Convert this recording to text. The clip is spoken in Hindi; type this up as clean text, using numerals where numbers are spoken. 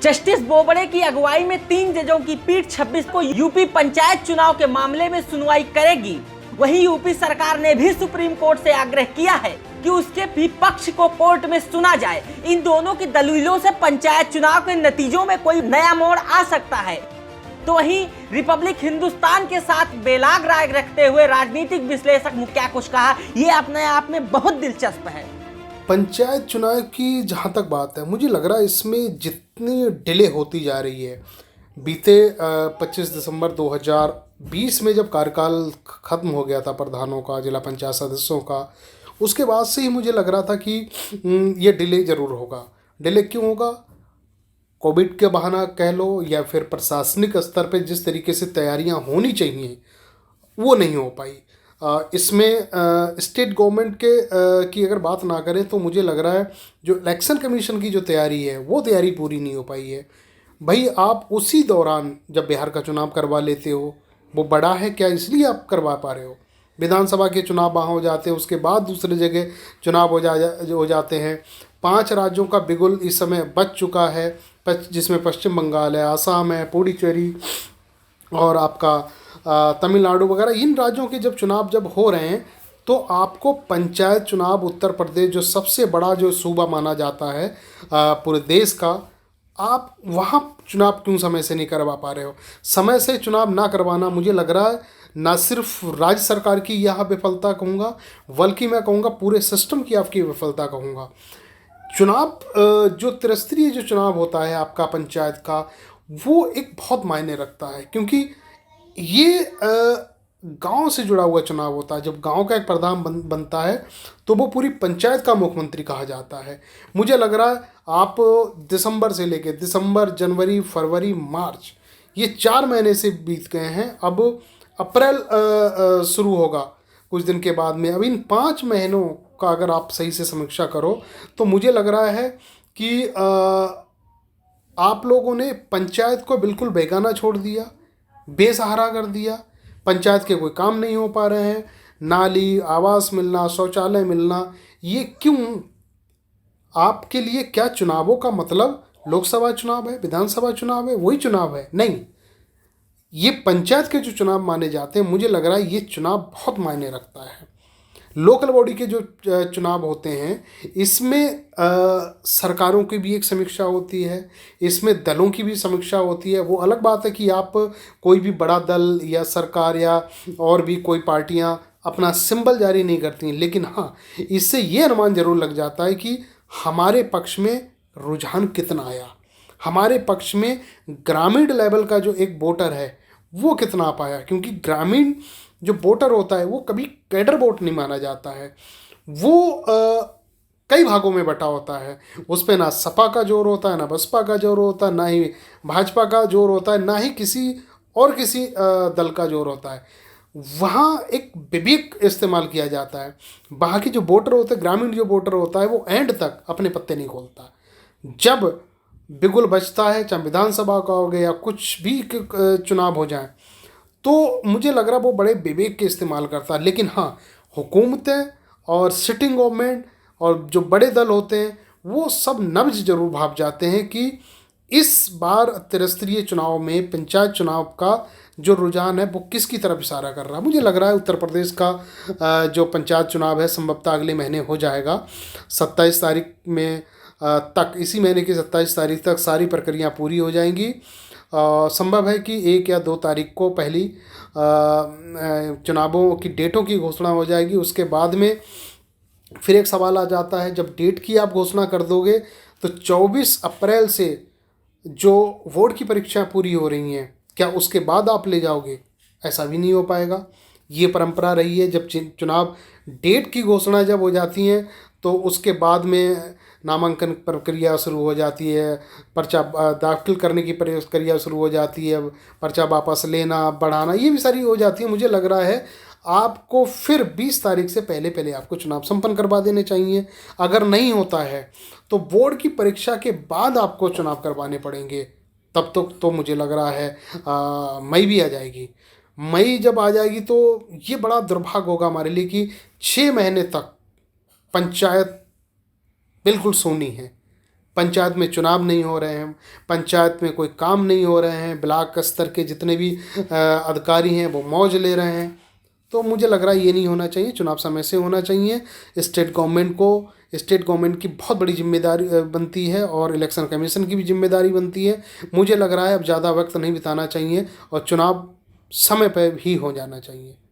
जस्टिस बोबड़े की अगुवाई में 3 जजों की पीठ 26 को यूपी पंचायत चुनाव के मामले में सुनवाई करेगी। वहीं यूपी सरकार ने भी सुप्रीम कोर्ट से आग्रह किया है कि उसके भी पक्ष को कोर्ट में सुना जाए। इन दोनों की दलीलों से पंचायत चुनाव के नतीजों में कोई नया मोड़ आ सकता है। तो वहीं रिपब्लिक हिंदुस्तान के साथ बेलाग राय रखते हुए राजनीतिक विश्लेषक ने क्या कुछ कहा, ये अपने आप में बहुत दिलचस्प है। पंचायत चुनाव की जहाँ तक बात है, मुझे लग रहा है इसमें जितनी डिले होती जा रही है, बीते 25 दिसंबर 2020 में जब कार्यकाल ख़त्म हो गया था प्रधानों का, जिला पंचायत सदस्यों का, उसके बाद से ही मुझे लग रहा था कि ये डिले ज़रूर होगा। डिले क्यों होगा? कोविड के बहाना कह लो या फिर प्रशासनिक स्तर पे जिस तरीके से तैयारियां होनी चाहिए वो नहीं हो पाई। इसमें स्टेट गवर्नमेंट के की अगर बात ना करें तो मुझे लग रहा है जो इलेक्शन कमीशन की जो तैयारी है वो तैयारी पूरी नहीं हो पाई है। भाई आप उसी दौरान जब बिहार का चुनाव करवा लेते हो, वो बड़ा है क्या इसलिए आप करवा पा रहे हो? विधानसभा के चुनाव वहाँ हो जाते हैं, उसके बाद दूसरे जगह चुनाव हो जाते हैं। 5 राज्यों का बिगुल इस समय बच चुका है, जिसमें पश्चिम बंगाल है, आसाम है, पुडुचेरी और आपका तमिलनाडु वगैरह। इन राज्यों के जब चुनाव जब हो रहे हैं तो आपको पंचायत चुनाव उत्तर प्रदेश जो सबसे बड़ा जो सूबा माना जाता है पूरे देश का, आप वहाँ चुनाव क्यों समय से नहीं करवा पा रहे हो? समय से चुनाव ना करवाना मुझे लग रहा है ना सिर्फ राज्य सरकार की यह विफलता कहूँगा, बल्कि मैं कहूँगा पूरे सिस्टम की आपकी विफलता कहूँगा। चुनाव जो त्रिस्तरीय जो चुनाव होता है आपका पंचायत का, वो एक बहुत मायने रखता है, क्योंकि ये गांव से जुड़ा हुआ चुनाव होता है। जब गांव का एक प्रधान बनता है तो वो पूरी पंचायत का मुख्यमंत्री कहा जाता है। मुझे लग रहा है आप दिसंबर से लेके दिसंबर, जनवरी, फरवरी, मार्च, ये 4 महीने से बीत गए हैं। अब अप्रैल शुरू होगा कुछ दिन के बाद में। अब इन 5 महीनों का अगर आप सही से समीक्षा करो तो मुझे लग रहा है कि आप लोगों ने पंचायत को बिल्कुल बेगाना छोड़ दिया, बेसहारा कर दिया। पंचायत के कोई काम नहीं हो पा रहे हैं, नाली, आवास मिलना, शौचालय मिलना, ये क्यों? आपके लिए क्या चुनावों का मतलब लोकसभा चुनाव है, विधानसभा चुनाव है, वही चुनाव है? नहीं, ये पंचायत के जो चुनाव माने जाते हैं, मुझे लग रहा है ये चुनाव बहुत मायने रखता है। लोकल बॉडी के जो चुनाव होते हैं इसमें सरकारों की भी एक समीक्षा होती है, इसमें दलों की भी समीक्षा होती है। वो अलग बात है कि आप कोई भी बड़ा दल या सरकार या और भी कोई पार्टियां अपना सिंबल जारी नहीं करती हैं, लेकिन हाँ, इससे ये अनुमान जरूर लग जाता है कि हमारे पक्ष में रुझान कितना आया, हमारे पक्ष में ग्रामीण लेवल का जो एक वोटर है वो कितना पाया। क्योंकि ग्रामीण जो वोटर होता है वो कभी कैडर वोट नहीं माना जाता है, वो कई भागों में बटा होता है। उस पर ना सपा का जोर होता है, ना बसपा का जोर होता है, ना ही भाजपा का जोर होता है, ना ही किसी दल का जोर होता है। वहाँ एक विवेक इस्तेमाल किया जाता है। वहाँ की जो वोटर होते हैं, ग्रामीण जो वोटर होता है, वो एंड तक अपने पत्ते नहीं खोलता। जब बिगुल बचता है, चाहे विधानसभा का हो गया या कुछ भी चुनाव हो जाए, तो मुझे लग रहा है वो बड़े विवेक के इस्तेमाल करता है। लेकिन हाँ, हुकूमतें और सिटिंग गवर्नमेंट और जो बड़े दल होते हैं वो सब नब्ज जरूर भाप जाते हैं कि इस बार त्रिस्तरीय चुनाव में पंचायत चुनाव का जो रुझान है वो किसकी तरफ इशारा कर रहा है। मुझे लग रहा है उत्तर प्रदेश का जो पंचायत चुनाव है संभवतः अगले महीने हो जाएगा। 27 तारीख में तक, इसी महीने की 27 तारीख तक सारी प्रक्रिया पूरी हो जाएंगी। संभव है कि 1 या 2 तारीख को पहली चुनावों की डेटों की घोषणा हो जाएगी। उसके बाद में फिर एक सवाल आ जाता है, जब डेट की आप घोषणा कर दोगे तो 24 अप्रैल से जो वोट की परीक्षाएं पूरी हो रही हैं, क्या उसके बाद आप ले जाओगे? ऐसा भी नहीं हो पाएगा। ये परंपरा रही है, जब चुनाव डेट की घोषणा जब हो जाती हैं तो उसके बाद में नामांकन प्रक्रिया शुरू हो जाती है, पर्चा दाखिल करने की प्रक्रिया शुरू हो जाती है, पर्चा वापस लेना, बढ़ाना, ये भी सारी हो जाती है। मुझे लग रहा है आपको फिर 20 तारीख से पहले आपको चुनाव संपन्न करवा देने चाहिए। अगर नहीं होता है तो बोर्ड की परीक्षा के बाद आपको चुनाव करवाने पड़ेंगे। तब तक तो मुझे लग रहा है मई भी आ जाएगी। मई जब आ जाएगी तो ये बड़ा दुर्भाग्य होगा हमारे लिए कि 6 महीने तक पंचायत बिल्कुल सूनी है। पंचायत में चुनाव नहीं हो रहे हैं, पंचायत में कोई काम नहीं हो रहे हैं, ब्लॉक स्तर के जितने भी अधिकारी हैं वो मौज ले रहे हैं। तो मुझे लग रहा है ये नहीं होना चाहिए, चुनाव समय से होना चाहिए। स्टेट गवर्नमेंट की बहुत बड़ी जिम्मेदारी बनती है और इलेक्शन कमीशन की भी जिम्मेदारी बनती है। मुझे लग रहा है अब ज़्यादा वक्त नहीं बिताना चाहिए और चुनाव समय पर ही हो जाना चाहिए।